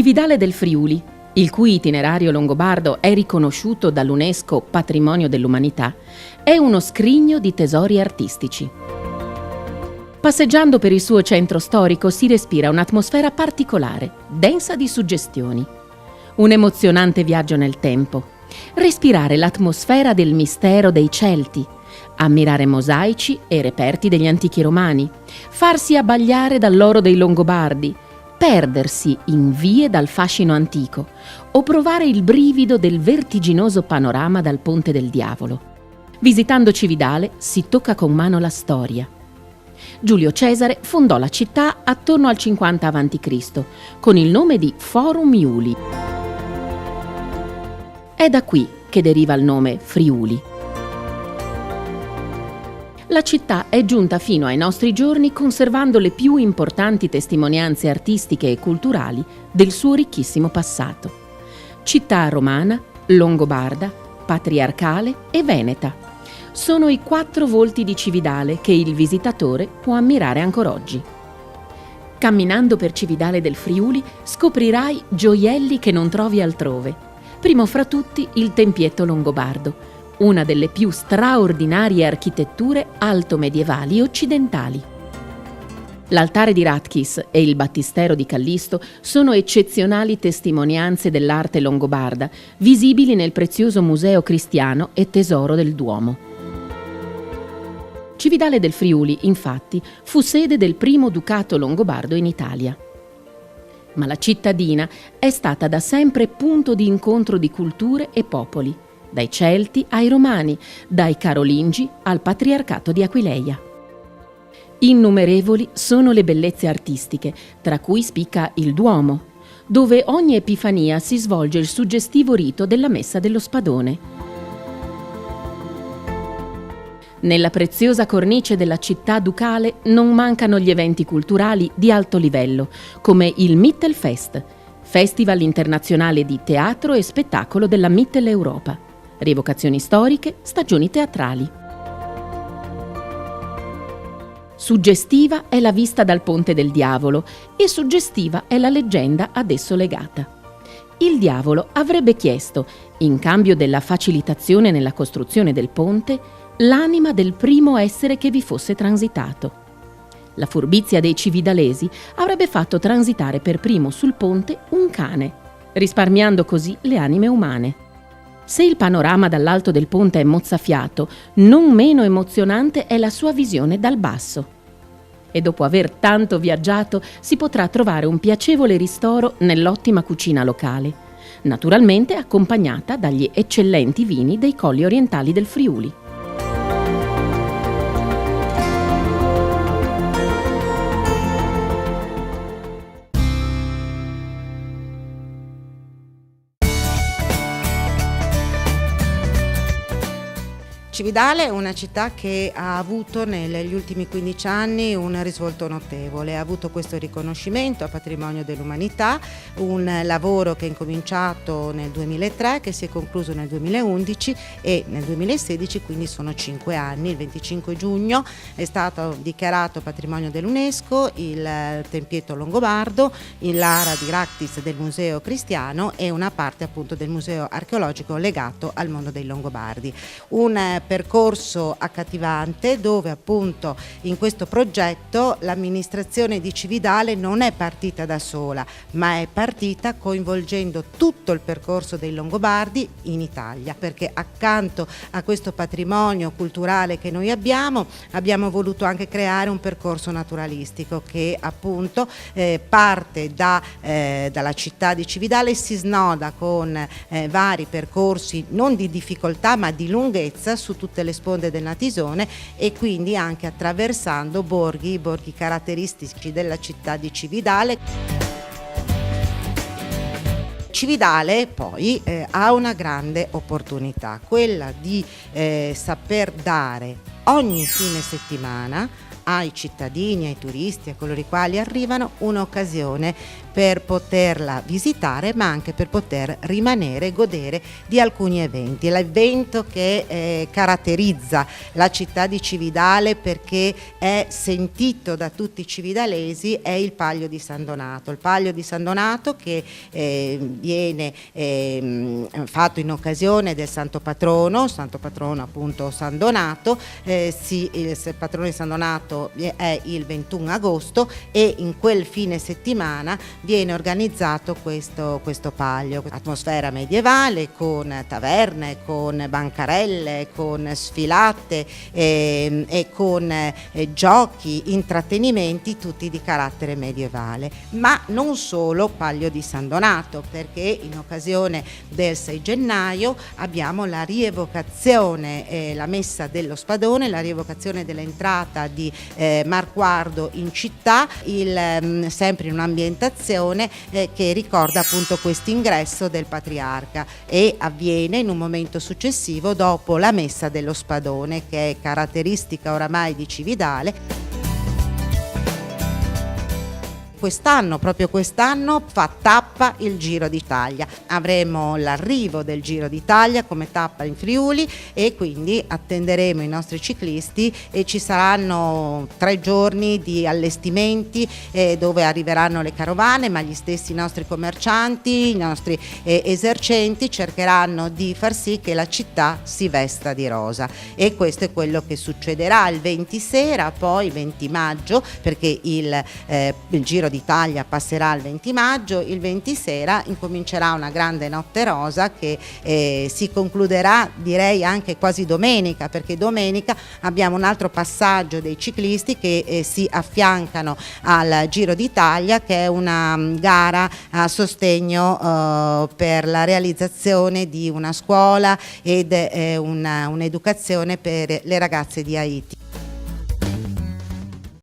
Cividale del Friuli, il cui itinerario longobardo è riconosciuto dall'UNESCO Patrimonio dell'Umanità, è uno scrigno di tesori artistici. Passeggiando per il suo centro storico si respira un'atmosfera particolare, densa di suggestioni. Un emozionante viaggio nel tempo. Respirare l'atmosfera del mistero dei Celti, ammirare mosaici e reperti degli antichi romani, farsi abbagliare dall'oro dei Longobardi, perdersi in vie dal fascino antico o provare il brivido del vertiginoso panorama dal Ponte del Diavolo. Visitando Cividale si tocca con mano la storia. Giulio Cesare fondò la città attorno al 50 a.C. con il nome di Forum Iuli. È da qui che deriva il nome Friuli. La città è giunta fino ai nostri giorni conservando le più importanti testimonianze artistiche e culturali del suo ricchissimo passato. Città romana, longobarda, patriarcale e veneta. Sono i 4 volti di Cividale che il visitatore può ammirare ancora oggi. Camminando per Cividale del Friuli scoprirai gioielli che non trovi altrove. Primo fra tutti il tempietto longobardo, una delle più straordinarie architetture alto-medievali occidentali. L'altare di Ratchis e il battistero di Callisto sono eccezionali testimonianze dell'arte longobarda, visibili nel prezioso museo cristiano e tesoro del Duomo. Cividale del Friuli, infatti, fu sede del primo ducato longobardo in Italia. Ma la cittadina è stata da sempre punto di incontro di culture e popoli, dai Celti ai Romani, dai Carolingi al Patriarcato di Aquileia. Innumerevoli sono le bellezze artistiche, tra cui spicca il Duomo, dove ogni Epifania si svolge il suggestivo rito della Messa dello Spadone. Nella preziosa cornice della città ducale non mancano gli eventi culturali di alto livello, come il Mittelfest, Festival internazionale di teatro e spettacolo della Mitteleuropa, rievocazioni storiche, stagioni teatrali. Suggestiva è la vista dal Ponte del Diavolo e suggestiva è la leggenda ad esso legata. Il diavolo avrebbe chiesto, in cambio della facilitazione nella costruzione del ponte, l'anima del primo essere che vi fosse transitato. La furbizia dei cividalesi avrebbe fatto transitare per primo sul ponte un cane, risparmiando così le anime umane. Se il panorama dall'alto del ponte è mozzafiato, non meno emozionante è la sua visione dal basso. E dopo aver tanto viaggiato si potrà trovare un piacevole ristoro nell'ottima cucina locale, naturalmente accompagnata dagli eccellenti vini dei colli orientali del Friuli. Cividale è una città che ha avuto negli ultimi 15 anni un risvolto notevole, ha avuto questo riconoscimento a patrimonio dell'umanità, un lavoro che è incominciato nel 2003, che si è concluso nel 2011 e nel 2016, quindi sono 5 anni. Il 25 giugno è stato dichiarato patrimonio dell'UNESCO il tempietto longobardo, l'ara di Ratchis del Museo Cristiano e una parte appunto del Museo Archeologico legato al mondo dei Longobardi. Un percorso accattivante dove appunto in questo progetto l'amministrazione di Cividale non è partita da sola, ma è partita coinvolgendo tutto il percorso dei Longobardi in Italia, perché accanto a questo patrimonio culturale che noi abbiamo voluto anche creare un percorso naturalistico che appunto parte dalla città di Cividale e si snoda con vari percorsi non di difficoltà ma di lunghezza su tutte le sponde del Natisone e quindi anche attraversando borghi caratteristici della città di Cividale. Cividale poi ha una grande opportunità, quella di saper dare ogni fine settimana ai cittadini, ai turisti, a coloro i quali arrivano, un'occasione per poterla visitare, ma anche per poter rimanere e godere di alcuni eventi. L'evento che caratterizza la città di Cividale, perché è sentito da tutti i cividalesi, è il Palio di San Donato. Il Palio di San Donato che viene fatto in occasione del santo patrono appunto San Donato. Il patrono di San Donato è il 21 agosto e in quel fine settimana viene organizzato questo palio. Atmosfera medievale con taverne, con bancarelle, con sfilate e con giochi, intrattenimenti tutti di carattere medievale. Ma non solo Palio di San Donato, perché in occasione del 6 gennaio abbiamo la rievocazione, la messa dello Spadone, la rievocazione dell'entrata di Marquardo in città, sempre in un'ambientazione che ricorda appunto questo ingresso del patriarca, e avviene in un momento successivo dopo la messa dello Spadone, che è caratteristica oramai di Cividale. Proprio quest'anno, fa tappa il Giro d'Italia. Avremo l'arrivo del Giro d'Italia come tappa in Friuli e quindi attenderemo i nostri ciclisti e ci saranno 3 giorni di allestimenti dove arriveranno le carovane, ma gli stessi nostri commercianti, i nostri esercenti cercheranno di far sì che la città si vesta di rosa, e questo è quello che succederà il 20 sera, poi il 20 maggio, perché il Giro d'Italia passerà il 20 maggio, il 20 sera incomincerà una grande notte rosa che si concluderà, direi, anche quasi domenica, perché domenica abbiamo un altro passaggio dei ciclisti che si affiancano al Giro d'Italia, che è una gara a sostegno per la realizzazione di una scuola ed un'educazione per le ragazze di Haiti.